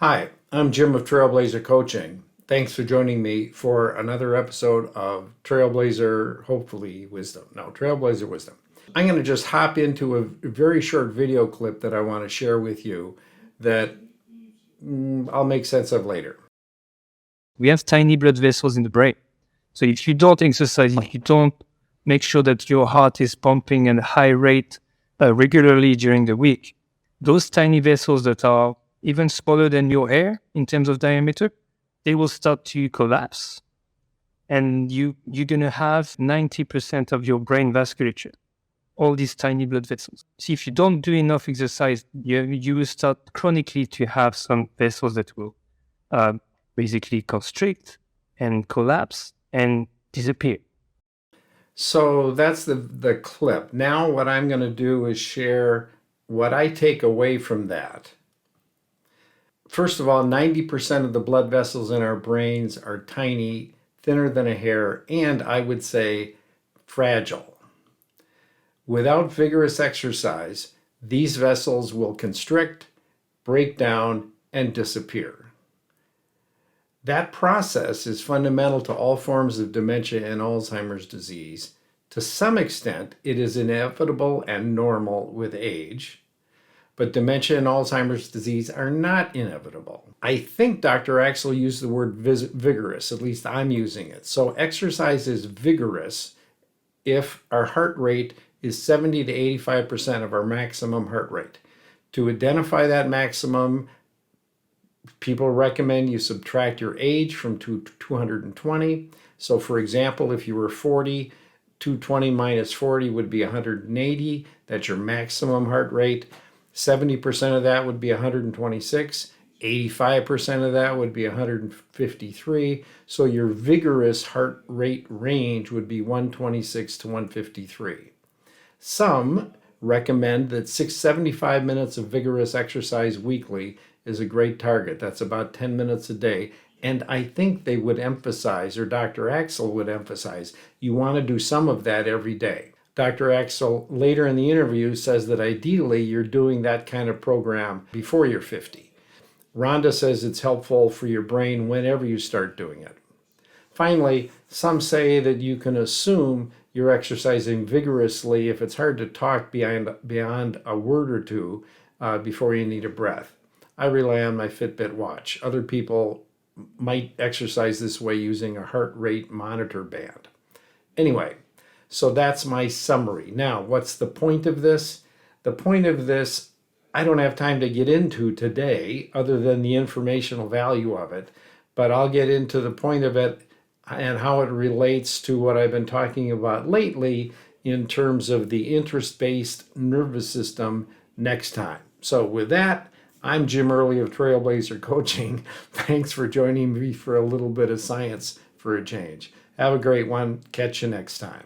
Hi, I'm Jim of Trailblazer Coaching. Thanks for joining me for another episode of Trailblazer, hopefully Wisdom. No, Trailblazer Wisdom. I'm going to just hop into a very short video clip that I want to share with you that I'll make sense of later. We have tiny blood vessels in the brain. So if you don't exercise, if you don't make sure that your heart is pumping at a high rate regularly during the week, those tiny vessels that are even smaller than your hair in terms of diameter, they will start to collapse. And you're going to have 90% of your brain vasculature, all these tiny blood vessels. See, if you don't do enough exercise, you will start chronically to have some vessels that will uh, basically constrict and collapse and disappear. So that's the clip. Now, what I'm going to do is share what I take away from that. First of all, 90% of the blood vessels in our brains are tiny, thinner than a hair, and I would say fragile. Without vigorous exercise, these vessels will constrict, break down, and disappear. That process is fundamental to all forms of dementia and Alzheimer's disease. To some extent, it is inevitable and normal with age. But dementia and Alzheimer's disease are not inevitable. I think Dr. Axel used the word vigorous, at least I'm using it. So exercise is vigorous if our heart rate is 70 to 85% of our maximum heart rate. To identify that maximum, people recommend you subtract your age from 220. So for example, if you were 40, 220 minus 40 would be 180. That's your maximum heart rate. 70% of that would be 126. 85% of that would be 153. So your vigorous heart rate range would be 126 to 153. Some recommend that 75 minutes of vigorous exercise weekly is a great target. That's about 10 minutes a day. And I think they would emphasize, or Dr. Axel would emphasize, you want to do some of that every day. Dr. Axel later in the interview says that ideally you're doing that kind of program before you're 50. Rhonda says it's helpful for your brain whenever you start doing it. Finally, some say that you can assume you're exercising vigorously if it's hard to talk beyond a word or two before you need a breath. I rely on my Fitbit watch. Other people might exercise this way using a heart rate monitor band. Anyway, so that's my summary. Now, what's the point of this? The point of this, I don't have time to get into today other than the informational value of it, but I'll get into the point of it and how it relates to what I've been talking about lately in terms of the interest-based nervous system next time. So with that, I'm Jim Early of Trailblazer Coaching. Thanks for joining me for a little bit of science for a change. Have a great one. Catch you next time.